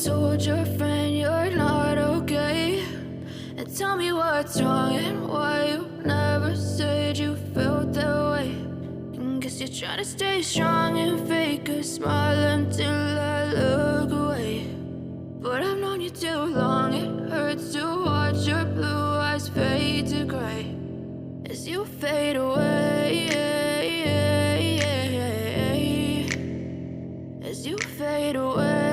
told your friend you're not okay? And tell me what's wrong and why you never said you felt that way. And guess you're trying to stay strong and fake a smile until I look away. But I've known you too long, it hurts to watch your blue eyes fade to gray as you fade away, as you fade away.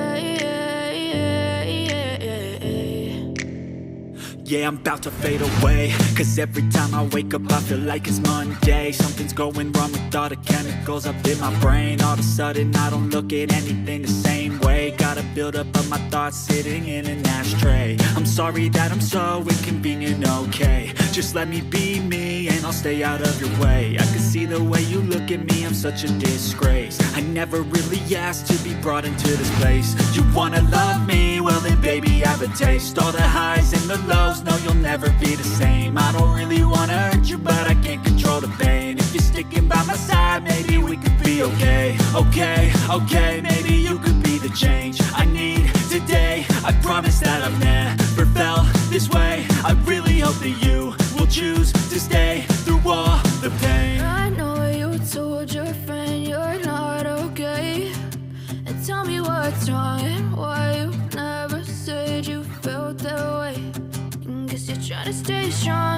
Yeah, I'm about to fade away, cause every time I wake up I feel like it's Monday. Something's going wrong with all the chemicals up in my brain. All of a sudden I don't look at anything the same way. Got a build up of my thoughts sitting in an ashtray. I'm sorry that I'm so inconvenient, okay? Just let me be me and I'll stay out of your way. I can see the way you look at me, I'm such a disgrace. I never really asked to be brought into this place. You wanna love me? Well then baby I have a taste. All the highs and the lows, no you'll never be the same. I don't really wanna hurt you but I can't control the pain. If you're sticking by my side maybe we could be okay. Okay, maybe you could be the change I need today. I promise that I've never felt this way. I really hope that you will choose to stay through all the pain. I know you told your friend you're not okay. And tell me what's wrong and why you never said you felt that way. And guess you're trying to stay strong